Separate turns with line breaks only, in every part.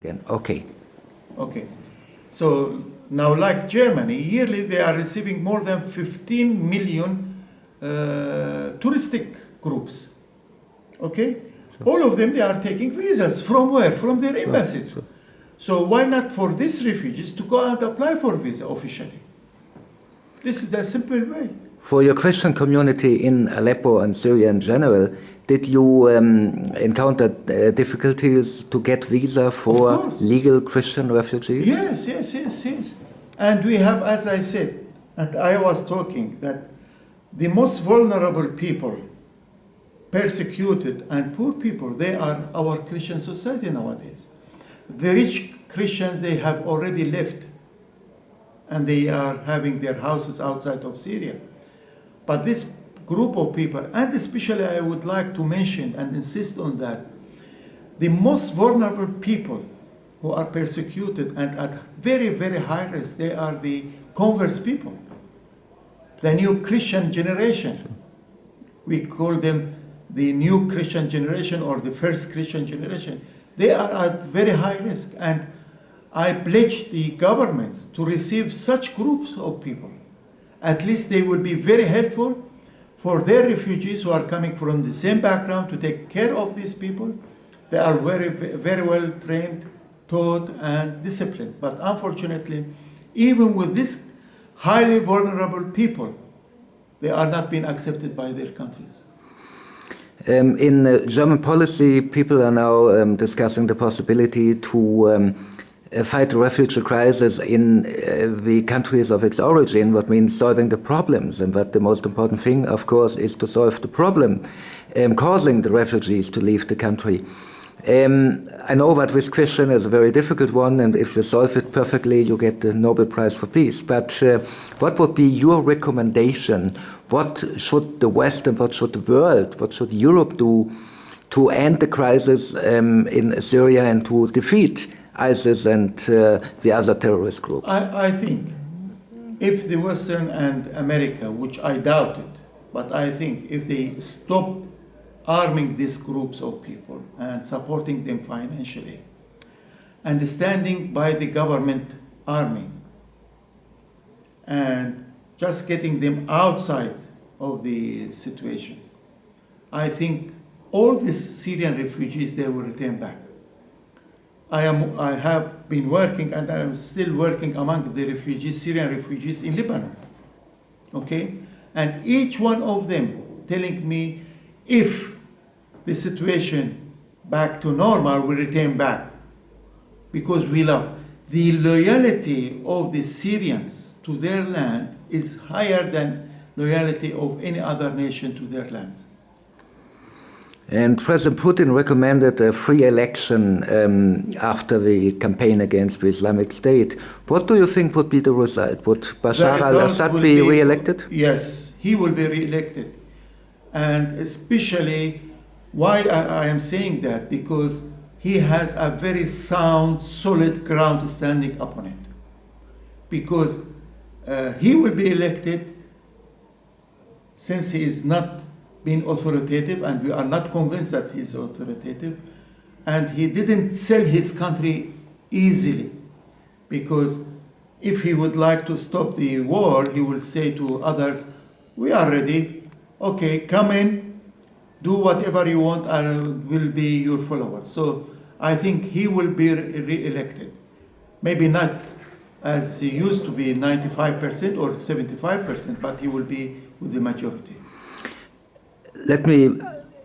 Again. Okay.
Okay. So now, like Germany, yearly they are receiving more than 15 million touristic groups. Okay? All of them, they are taking visas. From where? From their embassies. So why not for these refugees to go and apply for visa officially? This is the simple way.
For your Christian community in Aleppo and Syria in general, did you encounter difficulties to get visa for legal Christian refugees?
Yes. And we have, as I said, and I was talking, that the most vulnerable people, persecuted and poor people, they are our Christian society nowadays. The rich Christians, they have already left, and they are having their houses outside of Syria. But this group of people, and especially I would like to mention and insist on that, the most vulnerable people who are persecuted and at very, very high risk, they are the converts people, the new Christian generation. We call them the new Christian generation or the first Christian generation. They are at very high risk, and I pledge the governments to receive such groups of people. At least they will be very helpful for their refugees who are coming from the same background to take care of these people. They are very, very well trained, taught, and disciplined. But unfortunately, even with these highly vulnerable people, they are not being accepted by their countries.
In German policy, people are now discussing the possibility to fight the refugee crisis in the countries of its origin, what means solving the problems. And what the most important thing, of course, is to solve the problem causing the refugees to leave the country. I know that with Christian is a very difficult one, and if you solve it perfectly, you get the Nobel Prize for Peace. But what would be your recommendation? What should the West and what should the world, what should Europe do to end the crisis in Syria and to defeat ISIS and the other terrorist groups?
I think if the Western and America, which I doubt it, but I think if they stop arming these groups of people and supporting them financially, and standing by the government army, and just getting them outside of the situations, I think all these Syrian refugees, they will return back. I have been working, and I am still working among the refugees, Syrian refugees in Lebanon, okay? And each one of them telling me, if the situation back to normal, we return back, because we love. The loyalty of the Syrians to their land is higher than loyalty of any other nation to their lands.
And President Putin recommended a free election after the campaign against the Islamic State. What do you think would be the result? Would Bashar al-Assad be re-elected?
Yes, he will be re-elected. And especially, why I am saying that, because he has a very sound, solid ground standing upon it. Because he will be elected, since he is not being authoritative, and we are not convinced that he's authoritative, and he didn't sell his country easily, because if he would like to stop the war, he will say to others, we are ready, okay, come in, do whatever you want, I will be your follower. So I think he will be re-elected. Maybe not as he used to be 95% or 75%, but he will be with the majority.
Let me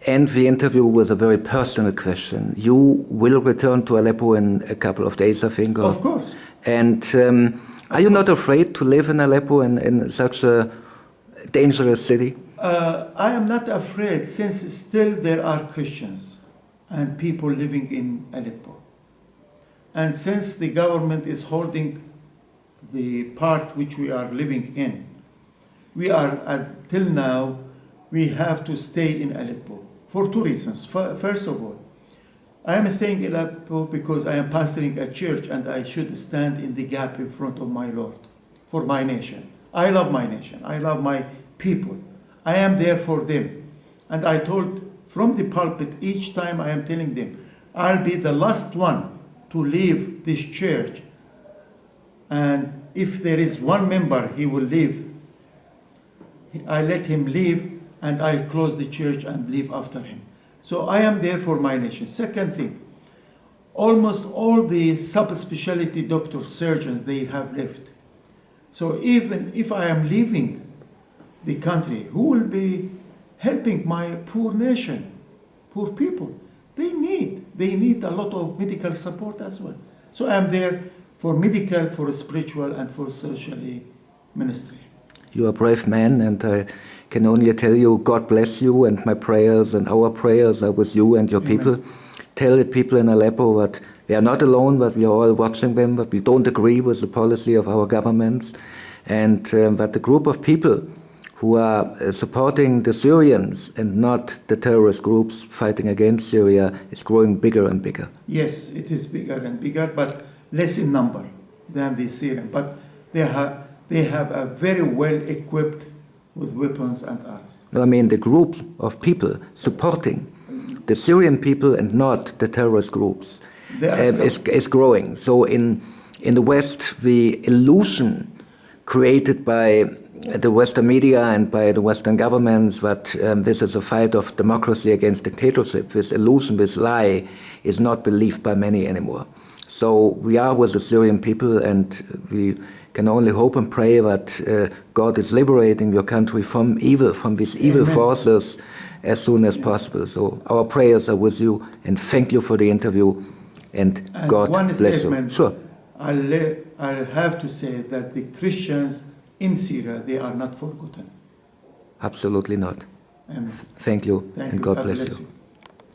end the interview with a very personal question. You will return to Aleppo in a couple of days, I think.
Of course.
And are you not afraid to live in Aleppo in such a dangerous city?
I am not afraid, since still there are Christians and people living in Aleppo. And since the government is holding the part which we are living in, we are, till now, we have to stay in Aleppo for two reasons. First of all, I am staying in Aleppo because I am pastoring a church, and I should stand in the gap in front of my Lord for my nation. I love my nation. I love my people. I am there for them. And I told from the pulpit, each time I am telling them, I'll be the last one to to leave this church, and if there is one member he will leave, I let him leave and I close the church and leave after him. So I am there for my nation. Second thing, almost all the subspecialty doctors, surgeons, they have left. So even if I am leaving the country, who will be helping my poor nation, poor people? They need a lot of medical support as well. So I am there for medical, for spiritual, and for socially ministry.
You are a brave man, and I can only tell you, God bless you, and my prayers and our prayers are with you and your
Amen.
people. Tell the people in Aleppo that they are not alone, but we are all watching them, but we don't agree with the policy of our governments, and that the group of people who are supporting the Syrians and not the terrorist groups fighting against Syria is growing bigger and bigger.
Yes, it is bigger and bigger, but less in number than the Syrian. But they have a very well equipped with weapons and arms.
No, I mean the group of people supporting the Syrian people and not the terrorist groups is growing. So in the West, the illusion created by the Western media and by the Western governments that this is a fight of democracy against dictatorship, this illusion, this lie, is not believed by many anymore. So we are with the Syrian people, and we can only hope and pray that God is liberating your country from evil, from these evil
Amen.
Forces as soon as possible. So our prayers are with you, and thank you for the interview, and God
one
bless
statement,
you. Sure.
I'll have to say that the Christians in Syria, they are not forgotten.
Absolutely not.
Amen.
Thank you,
Thank
and
you.
God bless you.